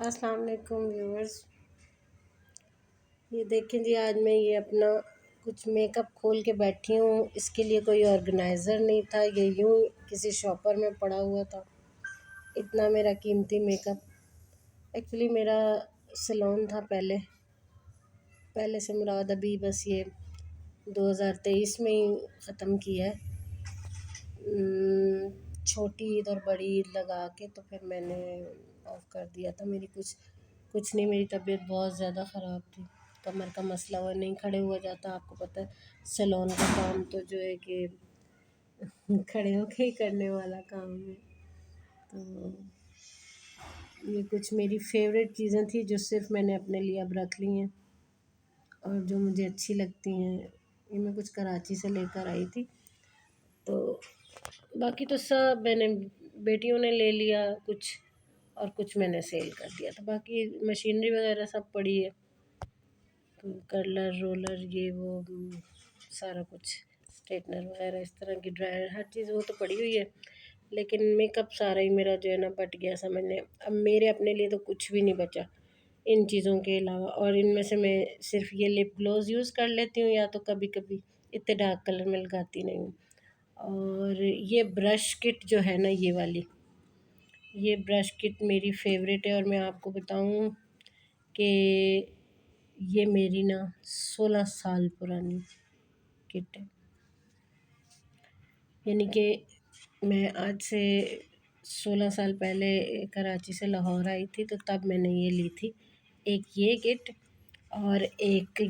अस्सलाम वालेकुम व्यूअर्स। ये देखें जी, आज मैं ये अपना कुछ मेकअप खोल के बैठी हूँ। इसके लिए कोई ऑर्गेनाइज़र नहीं था, ये यूँ किसी शॉपर में पड़ा हुआ था। इतना मेरा कीमती मेकअप, एक्चुअली मेरा सैलून था पहले से मुराद अभी बस ये 2023 में ही ख़त्म किया है। छोटी ईद और बड़ी ईद लगा के तो फिर मैंने ऑफ कर दिया था। मेरी कुछ नहीं, मेरी तबीयत बहुत ज़्यादा ख़राब थी। कमर का मसला हुआ, नहीं खड़े हुआ जाता। आपको पता है सैलून का काम तो जो है कि खड़े होके ही करने वाला काम है। तो ये कुछ मेरी फेवरेट चीज़ें थी जो सिर्फ मैंने अपने लिए अब रख ली हैं और जो मुझे अच्छी लगती हैं। ये मैं कुछ कराची से लेकर आई थी। तो बाकी तो सब मैंने बेटियों ने ले लिया कुछ, और कुछ मैंने सेल कर दिया था। बाकी मशीनरी वगैरह सब पड़ी है, तो कर्लर रोलर ये वो सारा कुछ, स्ट्रेटनर वगैरह इस तरह की, ड्रायर, हर चीज़ वो तो पड़ी हुई है। लेकिन मेकअप सारा ही मेरा जो है ना बट गया समझ लें। अब मेरे अपने लिए तो कुछ भी नहीं बचा इन चीज़ों के अलावा। और इनमें से मैं सिर्फ ये लिप ग्लोज़ यूज़ कर लेती हूँ, या तो कभी कभी, इतने डार्क कलर में लगाती नहीं हूँ। और ये ब्रश किट जो है ना, ये ब्रश किट मेरी फेवरेट है। और मैं आपको बताऊँ कि ये मेरी ना 16 साल पुरानी किट है। यानी कि मैं आज से 16 साल पहले कराची से लाहौर आई थी, तो तब मैंने ये ली थी। एक ये किट और एक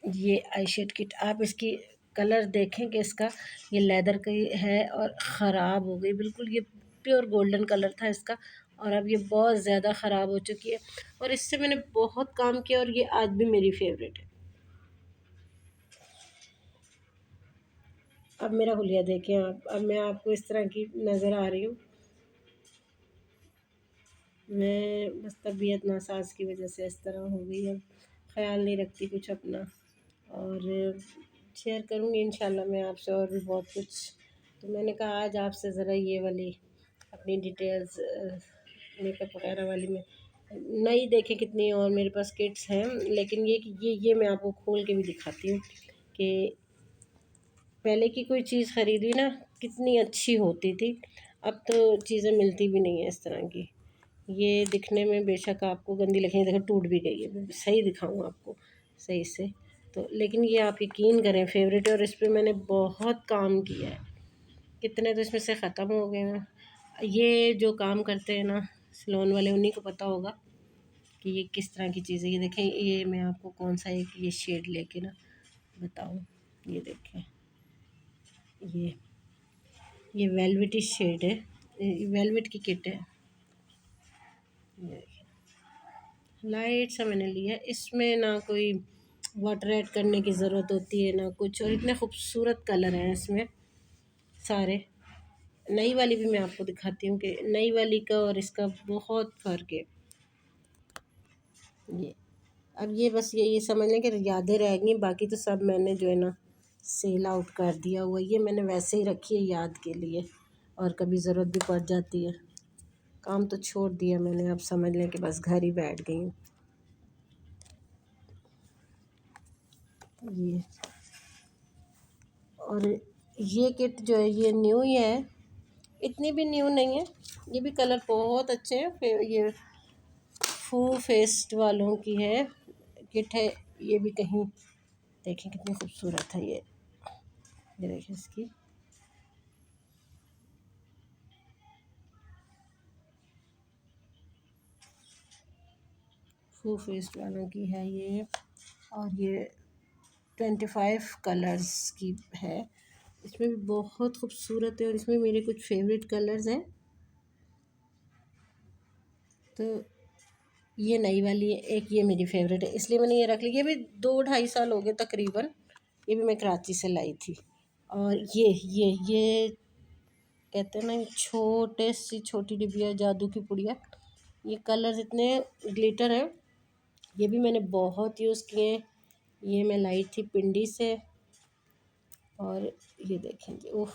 ये आई शेड किट। आप इसकी कलर देखें कि इसका ये लेदर की है और ख़राब हो गई बिल्कुल। ये प्योर गोल्डन कलर था इसका, और अब ये बहुत ज़्यादा ख़राब हो चुकी है। और इससे मैंने बहुत काम किया और ये आज भी मेरी फेवरेट है। अब मेरा हुलिया देखें आप, अब मैं आपको इस तरह की नज़र आ रही हूँ। मैं बस तबीयत नासाज की वजह से इस तरह हो गई। अब ख़्याल नहीं रखती कुछ अपना, और शेयर करूँगी इंशाल्लाह मैं आपसे और भी बहुत कुछ। तो मैंने कहा आज आपसे ज़रा ये वाली अपनी डिटेल्स मेकअप वगैरह वाली में नई देखें कितनी और मेरे पास किट्स हैं। लेकिन ये कि ये मैं आपको खोल के भी दिखाती हूँ कि पहले की कोई चीज़ ख़रीदी ना कितनी अच्छी होती थी। अब तो चीज़ें मिलती भी नहीं है इस तरह की। ये दिखने में बेशक आपको गंदी लगेगी, देखो टूट भी गई है। मैं सही दिखाऊँ आपको सही से, तो लेकिन ये आप यकीन करें फेवरेट है। और इस पे मैंने बहुत काम किया है, कितने तो इसमें से ख़त्म हो गए हैं। ये जो काम करते हैं ना सैलून वाले, उन्हीं को पता होगा कि ये किस तरह की चीज़ है। ये देखें, ये मैं आपको कौन सा एक ये शेड लेके ना बताऊँ। ये देखें, ये ये वेलवेटी शेड है, वेलवेट की किट है। ये लाइट सा मैंने लिया है, इसमें ना कोई वाटर ऐड करने की ज़रूरत होती है ना कुछ। और इतने खूबसूरत कलर हैं इसमें सारे। नई वाली भी मैं आपको दिखाती हूँ कि नई वाली का और इसका बहुत फ़र्क है। ये अब ये बस ये समझ लें कि यादें रह गई, बाकी तो सब मैंने जो है ना सेल आउट कर दिया हुआ। ये मैंने वैसे ही रखी है याद के लिए, और कभी ज़रूरत भी पड़ जाती है। काम तो छोड़ दिया मैंने, अब समझ लें कि बस घर ही बैठ गई हूँ। ये और ये किट जो है ये न्यू ही है, इतनी भी न्यू नहीं है। ये भी कलर बहुत अच्छे हैं। फिर ये फू फेस्ट वालों की है किट है। ये भी कहीं देखें कितनी खूबसूरत है ये देखें इसकी। फू फेस्ट वालों की है ये, और ये 25 कलर्स की है। इसमें भी बहुत खूबसूरत है, और इसमें मेरे कुछ फेवरेट कलर्स हैं। तो ये नई वाली है, एक ये मेरी फेवरेट है, इसलिए मैंने ये रख ली। ये भी 2-2.5 साल हो गए तकरीबन, ये भी मैं कराची से लाई थी। और ये कहते हैं ना छोटे सी छोटी डिबिया जादू की पुड़िया। ये कलर्स इतने ग्लिटर हैं, ये भी मैंने बहुत यूज़ किए हैं। ये मैं लाई थी पिंडी से, और ये देखें जी, उफ,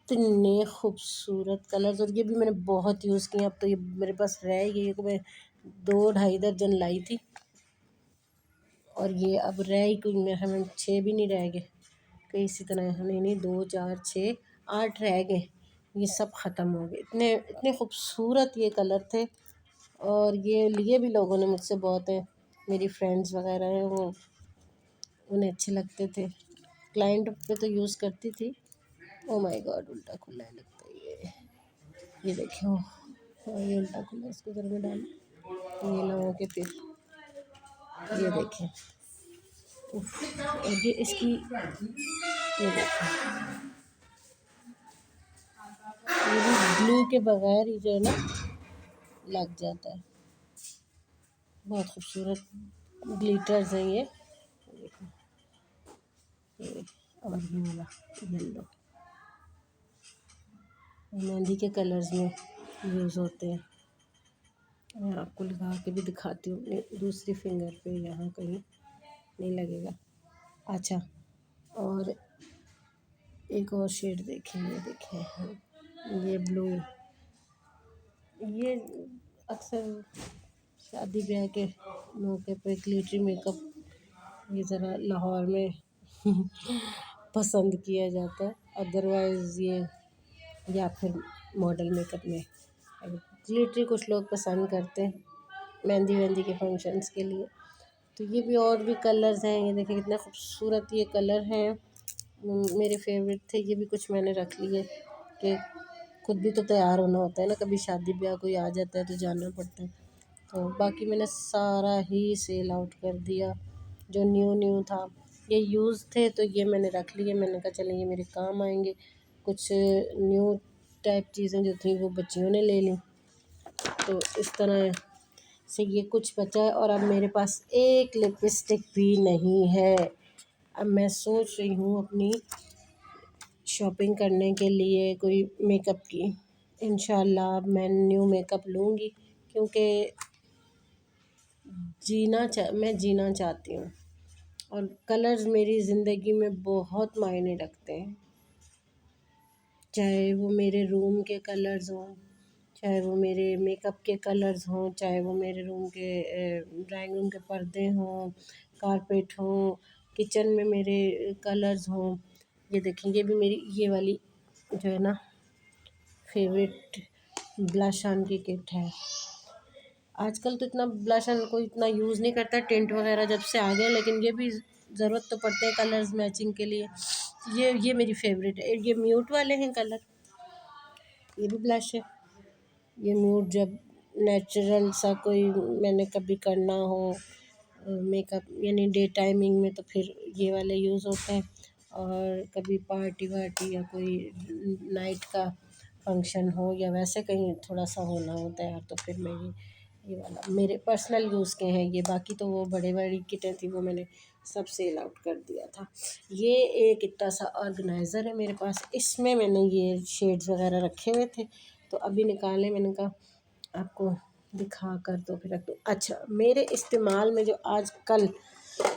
इतने खूबसूरत कलर्स, और ये भी मैंने बहुत यूज़ किए। अब तो ये मेरे पास रह गई है, मैं 2 ढाई दर्जन लाई थी, और ये अब रह ही कोई, में हमें 6 भी नहीं रह गए कहीं, इसी तरह नहीं नहीं 2 4 6 8 रह गए। ये सब ख़त्म हो गए। इतने इतने खूबसूरत ये कलर थे, और ये लिए भी लोगों ने मुझसे बहुत है, मेरी फ्रेंड्स वगैरह हैं वो, उन्हें अच्छे लगते थे। क्लाइंट पे तो यूज़ करती थी। ओ माय गॉड, उल्टा खुला है लगता है ये देखो। हाँ, ये उल्टा खुला है, इसको घर में डाल, ये ना हो के फिर ये देखें। उफ, और ये इसकी, ये देखें, ये भी ग्लू के बगैर ही जो है ना लग जाता है। बहुत खूबसूरत ग्लिटर्स हैं ये देखो, ये और ये वाला येलो मेहंदी के कलर्स में यूज़ होते हैं। मैं आपको लगा के भी दिखाती हूँ अपनी दूसरी फिंगर पे, यहाँ कहीं नहीं लगेगा। अच्छा, और एक और शेड देखें, ये देखें, ये ब्लू, ये अक्सर शादी ब्याह के मौके पे ग्लिटरी मेकअप ये ज़रा लाहौर में पसंद किया जाता है। अदरवाइज़ ये, या फिर मॉडल मेकअप में ग्लिटरी कुछ लोग पसंद करते हैं मेहंदी वेहंदी के फंक्शंस के लिए। तो ये भी और भी कलर्स हैं, ये देखिए कितना खूबसूरत ये कलर हैं। मेरे फेवरेट थे, ये भी कुछ मैंने रख लिए कि खुद भी तो तैयार होना होता है ना, कभी शादी ब्याह कोई आ जाता है तो जाना पड़ता है। तो बाकी मैंने सारा ही सेल आउट कर दिया जो न्यू न्यू था। ये यूज़ थे तो ये मैंने रख लिए, मैंने कहा चलें ये मेरे काम आएंगे। कुछ न्यू टाइप चीज़ें जो थी वो बच्चियों ने ले ली, तो इस तरह से ये कुछ बचा है। और अब मेरे पास एक लिपस्टिक भी नहीं है। अब मैं सोच रही हूँ अपनी शॉपिंग करने के लिए कोई मेकअप की। इंशाल्लाह अब मैं न्यू मेकअप लूँगी, क्योंकि मैं जीना चाहती हूँ, और कलर्स मेरी ज़िंदगी में बहुत मायने रखते हैं। चाहे वो मेरे रूम के कलर्स हों, चाहे वो मेरे मेकअप के कलर्स हों, चाहे वो मेरे रूम के ड्राइंग रूम के पर्दे हों, कारपेट हो, किचन में मेरे कलर्स हों। ये देखें, ये भी मेरी ये वाली जो है ना फेवरेट ब्लश ऑन की किट है। आजकल तो इतना ब्लश ऑन कोई इतना यूज़ नहीं करता, टिंट वगैरह जब से आ गए, लेकिन ये भी ज़रूरत तो पड़ते हैं कलर्स मैचिंग के लिए। ये मेरी फेवरेट है। ये म्यूट वाले हैं कलर, ये भी ब्लश है। ये म्यूट जब नेचुरल सा कोई मैंने कभी करना हो मेकअप, यानी डे टाइमिंग में, तो फिर ये वाले यूज़ होते हैं। और कभी पार्टी वार्टी या कोई नाइट का फंक्शन हो, या वैसे कहीं थोड़ा सा होना होता है यार, तो फिर मैं ये वाला मेरे पर्सनल यूज़ के हैं ये। बाकी तो वो बड़ी बड़ी किटें थी वो मैंने सब सेल आउट कर दिया था। ये एक इतना सा ऑर्गेनाइज़र है मेरे पास, इसमें मैंने ये शेड्स वगैरह रखे हुए थे, तो अभी निकाले, मैंने कहा आपको दिखा कर तो फिर रख दूँ। अच्छा, मेरे इस्तेमाल में जो आजकल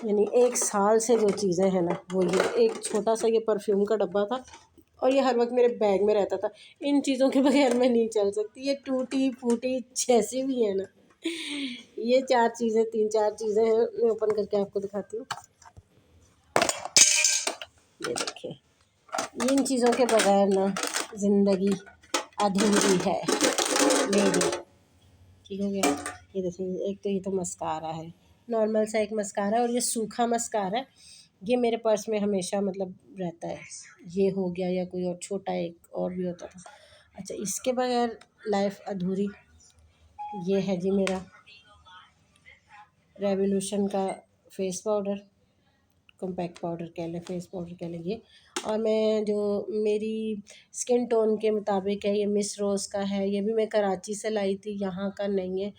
यानी 1 साल से जो चीज़ें हैं ना, वो ये एक छोटा सा ये परफ्यूम का डब्बा था, और ये हर वक्त मेरे बैग में रहता था। इन चीज़ों के बगैर मैं नहीं चल सकती। ये टूटी फूटी जैसी भी है ना, ये 4 चीज़ें 3-4 चीज़ें हैं, मैं ओपन करके आपको दिखाती हूँ। ये देखिए, इन चीज़ों के बगैर ना ज़िंदगी अधूरी है मेरी। ठीक हो गया। ये देखिए, एक तो ये तो मस्कारा है, नॉर्मल सा एक मस्कारा, और ये सूखा मस्कारा है। ये मेरे पर्स में हमेशा मतलब रहता है। ये हो गया, या कोई और छोटा एक और भी होता था। अच्छा, इसके बगैर लाइफ अधूरी। ये है जी मेरा रेवोल्यूशन का फेस पाउडर, कॉम्पैक्ट पाउडर कह लें, फेस पाउडर कह लें ये। और मैं जो मेरी स्किन टोन के मुताबिक है, ये मिस रोज़ का है। ये भी मैं कराची से लाई थी, यहाँ का नहीं है।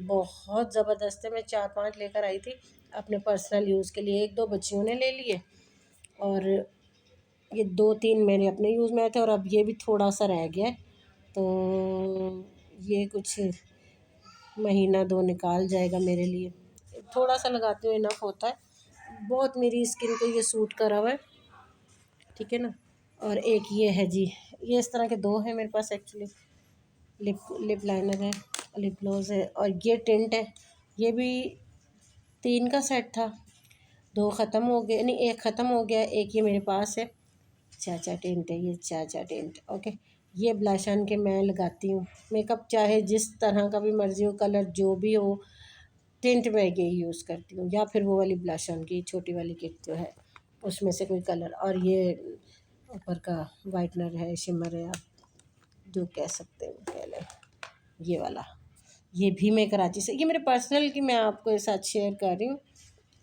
बहुत ज़बरदस्त है। मैं 4-5 लेकर आई थी अपने पर्सनल यूज़ के लिए। 1-2 बच्चियों ने ले लिए, और ये 2-3 मेरे अपने यूज़ में आए थे, और अब ये भी थोड़ा सा रह गया है, तो ये कुछ महीना 2 निकाल जाएगा मेरे लिए। थोड़ा सा लगाती हूँ, इनफ होता है। बहुत मेरी स्किन को ये सूट करा हुआ है, ठीक है ना। और एक ये है जी, ये इस तरह के 2 हैं मेरे पास एक्चुअली। लिप लाइनर है, लिप ग्लॉस है, और ये टिंट है। ये भी 3 का सेट था, 2 ख़त्म हो गए, नहीं 1 ख़त्म हो गया, एक ये मेरे पास है। चाचा टिंट है ये, चाचा टिंट। ओके, ये ब्लश ऑन के मैं लगाती हूँ मेकअप, चाहे जिस तरह का भी मर्ज़ी हो, कलर जो भी हो, टिंट मैं ये यूज़ करती हूँ, या फिर वो वाली ब्लश ऑन की छोटी वाली किट जो है उसमें से कोई कलर। और ये ऊपर का वाइटनर है, शिमर है, आप जो कह सकते हैं कह लें, ये वाला। ये भी मैं कराची से, ये मेरे पर्सनल की मैं आपको साथ शेयर कर रही हूँ।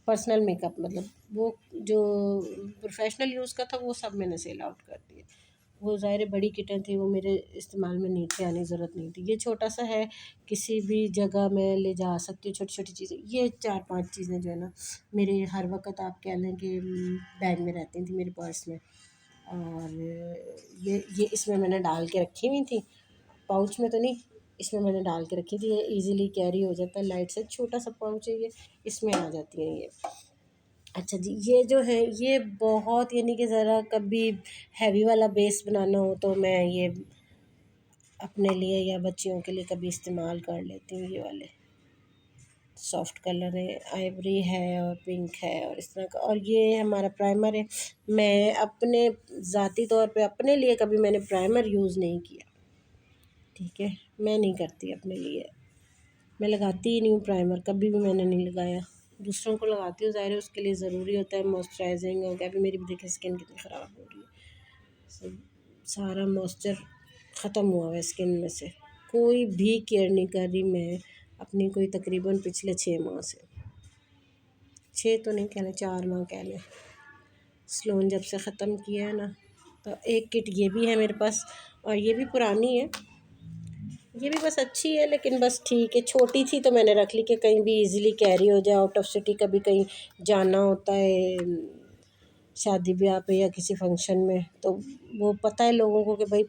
पर्सनल मेकअप मतलब वो जो प्रोफेशनल यूज़ का था वो सब मैंने सेल आउट कर दिया। वो ज़ाहिर बड़ी किटें थी, वो मेरे इस्तेमाल में नहीं थी, आने की ज़रूरत नहीं थी। ये छोटा सा है, किसी भी जगह मैं ले जा सकती हूँ, छोटी छोटी चीज़ें। ये 4-5 चीज़ें जो है ना मेरे हर वक्त आप कह लें कि बैग में रहती थी, मेरे पर्स में। और ये इसमें मैंने डाल के रखी हुई थी, पाउच में तो नहीं, इसमें मैंने डाल के रखी थी। ये इजीली कैरी हो जाता है, लाइट से छोटा सा पाउच है ये, इसमें आ जाती हैं ये। अच्छा जी, ये जो है ये बहुत, यानी कि ज़रा कभी हैवी वाला बेस बनाना हो तो मैं ये अपने लिए या बच्चियों के लिए कभी इस्तेमाल कर लेती हूँ। ये वाले सॉफ्ट कलर है, आइवरी है और पिंक है और इस तरह का। और ये हमारा प्राइमर है। मैं अपने ज़ाती तौर पे अपने लिए कभी मैंने प्राइमर यूज़ नहीं किया, ठीक है, मैं नहीं करती अपने लिए, मैं लगाती ही नहीं हूँ प्राइमर, कभी भी मैंने नहीं लगाया। दूसरों को लगाती हूँ, ज़ाहिर है उसके लिए ज़रूरी होता है मॉइस्चराइजिंग, और क्या भी मेरी भी देखिए स्किन कितनी ख़राब हो रही है, सब सारा मॉइस्चर ख़त्म हुआ हुआ है स्किन में से। कोई भी केयर नहीं कर रही मैं अपनी, कोई तकरीबन पिछले 6 माह से, 6 तो नहीं कह लें, 4 माह कह लें। स्लोन जब से ख़त्म किया है ना, तो एक किट ये भी है मेरे पास, और ये भी पुरानी है, ये भी बस अच्छी है, लेकिन बस ठीक है, छोटी थी तो मैंने रख ली कि कहीं भी इजीली कैरी हो जाए। आउट ऑफ सिटी कभी कहीं जाना होता है, शादी ब्याह पे या किसी फंक्शन में, तो वो पता है लोगों को कि भाई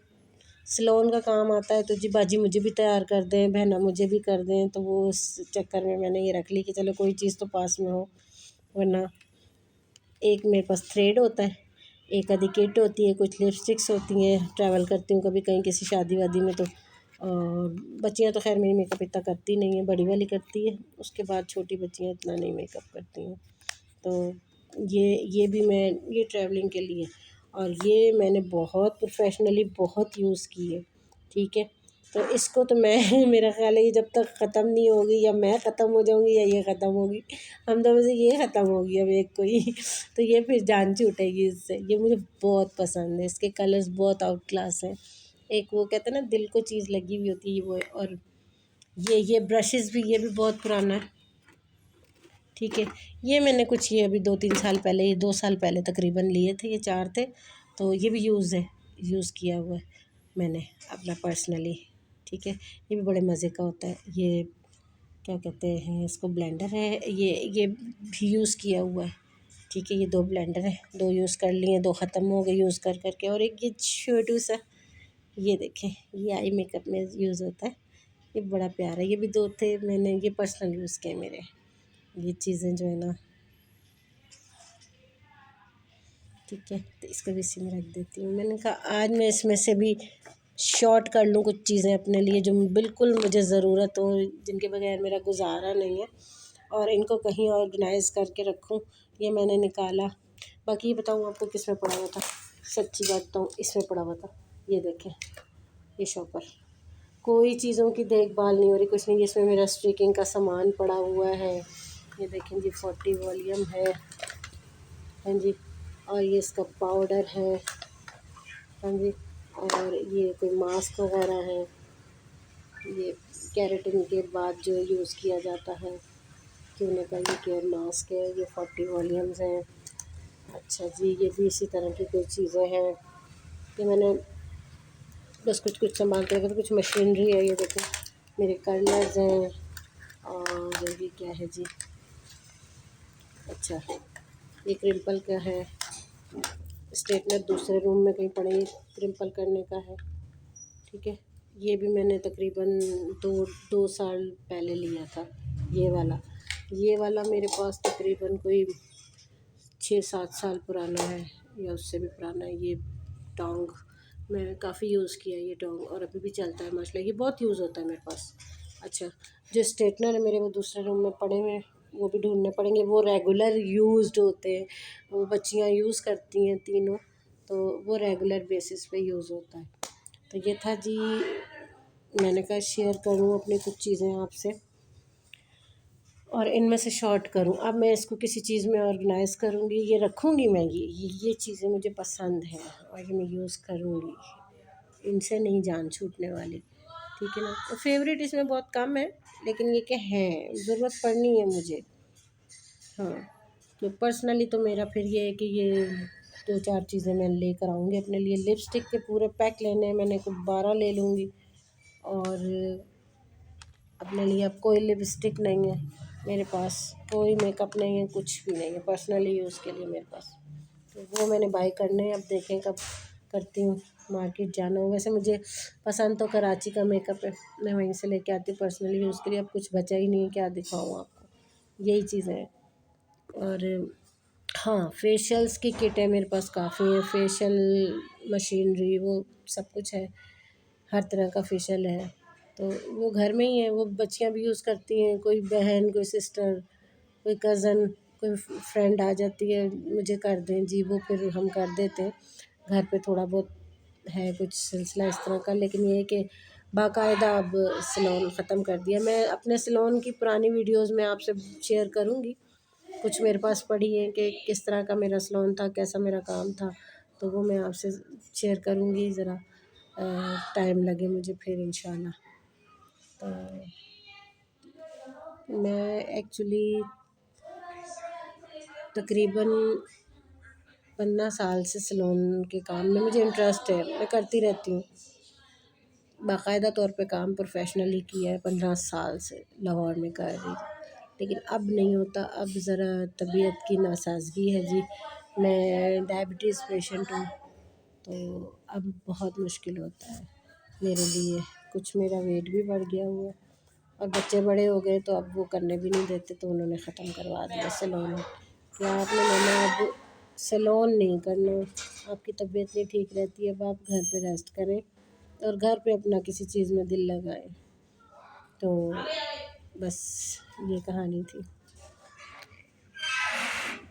सलोन का काम आता है, तो जी बाजी मुझे भी तैयार कर दें, बहना मुझे भी कर दें, तो वो उस चक्कर में मैंने ये रख ली कि चलो कोई चीज़ तो पास में हो। वरना एक मेरे पास थ्रेड होता है, एक आधी किट होती है, कुछ लिपस्टिक्स होती हैं, ट्रैवल करती हूँ कभी कहीं किसी शादी वादी में तो। और बच्चियाँ तो खैर मेरी मेकअप इतना करती नहीं है, बड़ी वाली करती है, उसके बाद छोटी बच्चियाँ इतना नहीं मेकअप करती हैं। तो ये भी मैं, ये ट्रैवलिंग के लिए, और ये मैंने बहुत प्रोफेशनली बहुत यूज़ की है, ठीक है। तो इसको तो मैं मेरा ख़्याल है ये जब तक ख़त्म नहीं होगी, या मैं ख़त्म हो जाऊँगी या ये ख़त्म होगी, हम दोनों में से ये ख़त्म होगी अब एक कोई तो ये फिर जान छूटेगी इससे। ये मुझे बहुत पसंद है, इसके कलर्स बहुत आउट क्लास हैं। एक वो कहते हैं ना दिल को चीज़ लगी हुई होती है वो है। और ये ब्रशेज़ भी, ये भी बहुत पुराना है, ठीक है। ये मैंने कुछ, ये अभी 2-3 साल पहले, ये 2 साल पहले तकरीबन लिए थे, ये 4 थे, तो ये भी यूज़ किया हुआ है मैंने अपना पर्सनली, ठीक है। ये भी बड़े मज़े का होता है। ये क्या कहते हैं इसको, ब्लेंडर है, ये भी यूज़ किया हुआ है, ठीक है। ये 2 ब्लेंडर है, 2 यूज़ कर लिए, 2 ख़त्म हो गए यूज़ कर कर के। और एक ये छोटू सा, ये देखें, ये आई मेकअप में यूज़ होता है, ये बड़ा प्यारा है। ये भी 2 थे, मैंने ये पर्सनल यूज़ किए मेरे। ये चीज़ें जो है ना, ठीक है, तो इसको भी इसी में रख देती हूँ। मैंने कहा आज मैं इसमें से भी शॉर्ट कर लूँ कुछ चीज़ें अपने लिए जो बिल्कुल मुझे ज़रूरत हो, जिनके बगैर मेरा गुजारा नहीं है, और इनको कहीं ऑर्गेनाइज़ करके रखूँ, ये मैंने निकाला। बाकी ये बताऊँ आपको किस में पड़ा हुआ था, सच्ची बात बताऊँ इसमें पड़ा हुआ था। ये देखें, ये शॉपर, कोई चीज़ों की देखभाल नहीं हो रही, कुछ नहीं। इसमें मेरा स्टिकिंग का सामान पड़ा हुआ है, ये देखें जी, 40 वॉल्यूम है, हाँ जी। और ये इसका पाउडर है, हाँ जी। और ये कोई मास्क वगैरह है, ये केराटिन के बाद जो यूज़ किया जाता है, क्यूने का ये केयर मास्क है, ये 40 वॉल्यूम्स हैं। अच्छा जी, ये भी इसी तरह की कोई चीज़ें हैं कि मैंने बस कुछ कुछ सामान के, तो कुछ मशीनरी है, ये देखो मेरे कर्लर्स हैं। और ये क्या है जी, अच्छा ये क्रिम्पल का है, स्ट्रेटनर दूसरे रूम में कहीं पड़े, क्रिम्पल करने का है, ठीक है। ये भी मैंने तकरीबन 2 साल पहले लिया था, ये वाला मेरे पास तकरीबन कोई 6-7 साल पुराना है, या उससे भी पुराना है। ये टोंग मैं काफ़ी यूज़ किया ये टोंग, और अभी भी चलता है माशाल्लाह, ये बहुत यूज़ होता है मेरे पास। अच्छा, जो स्ट्रेटनर है मेरे वो दूसरे रूम में पड़े हुए हैं, वो भी ढूंढने पड़ेंगे। वो रेगुलर यूज्ड होते हैं, वो बच्चियाँ यूज़ करती हैं तीनों, तो वो रेगुलर बेसिस पे यूज़ होता है। तो ये था जी, मैंने कहा शेयर करूँ अपनी कुछ चीज़ें आपसे और इनमें से शॉर्ट करूँ। अब मैं इसको किसी चीज़ में ऑर्गेनाइज़ करूँगी, ये रखूँगी मैं, ये चीज़ें मुझे पसंद हैं और ये मैं यूज़ करूँगी, इनसे नहीं जान छूटने वाली, ठीक है ना। तो फेवरेट इसमें बहुत कम है, लेकिन ये क्या है, ज़रूरत पड़नी है मुझे। हाँ, तो पर्सनली तो मेरा फिर ये है कि ये 2-4 चीज़ें मैं लेकर आऊँगी अपने लिए। लिपस्टिक के पूरे पैक लेने हैं मैंने, कुछ 12 ले लूँगी। और अपने लिए अब कोई लिपस्टिक नहीं है मेरे पास, कोई मेकअप नहीं है, कुछ भी नहीं है पर्सनली यूज़ के लिए मेरे पास। तो वो मैंने बाई करने हैं, अब देखें कब करती हूँ। मार्केट जाना हो, वैसे मुझे पसंद तो कराची का मेकअप है, मैं वहीं से लेके आती हूँ पर्सनली यूज़ के लिए। अब कुछ बचा ही नहीं है, क्या दिखाऊँ आपको, यही चीज़ें हैं। और हाँ, फेशियल्स की किट है मेरे पास काफ़ी है, फेशियल मशीनरी वो सब कुछ है, हर तरह का फेशियल है। तो वो घर में ही है, वो बच्चियाँ भी यूज़ करती हैं, कोई बहन, कोई सिस्टर, कोई कज़न, कोई फ्रेंड आ जाती है, मुझे कर दें जी, वो फिर हम कर देते हैं। घर पे थोड़ा बहुत है कुछ सिलसिला इस तरह का, लेकिन ये है कि बाकायदा अब सैलून ख़त्म कर दिया। मैं अपने सैलून की पुरानी वीडियोज़ में आपसे शेयर करूँगी, कुछ मेरे पास पड़ी हैं कि किस तरह का मेरा सैलून था, कैसा मेरा काम था, तो वो मैं आपसे शेयर करूँगी ज़रा टाइम लगे मुझे फिर इंशाल्लाह। तो मैं एक्चुअली तकरीबन 15 साल से सैलून के काम में मुझे इंटरेस्ट है, मैं करती रहती हूँ। बाकायदा तौर पे काम प्रोफेशनली किया है 15 साल से, लाहौर में कर रही हूँ। लेकिन अब नहीं होता, अब ज़रा तबीयत की नासाज़गी है जी, मैं डायबिटीज़ पेशेंट हूँ, तो अब बहुत मुश्किल होता है मेरे लिए। कुछ मेरा वेट भी बढ़ गया हुआ है और बच्चे बड़े हो गए, तो अब वो करने भी नहीं देते, तो उन्होंने ख़त्म करवा दिया सैलून। कि आपने मैंने अब सैलून नहीं करना, आपकी तबीयत नहीं ठीक रहती है, अब आप घर पे रेस्ट करें और घर पे अपना किसी चीज़ में दिल लगाएं। तो बस ये कहानी थी।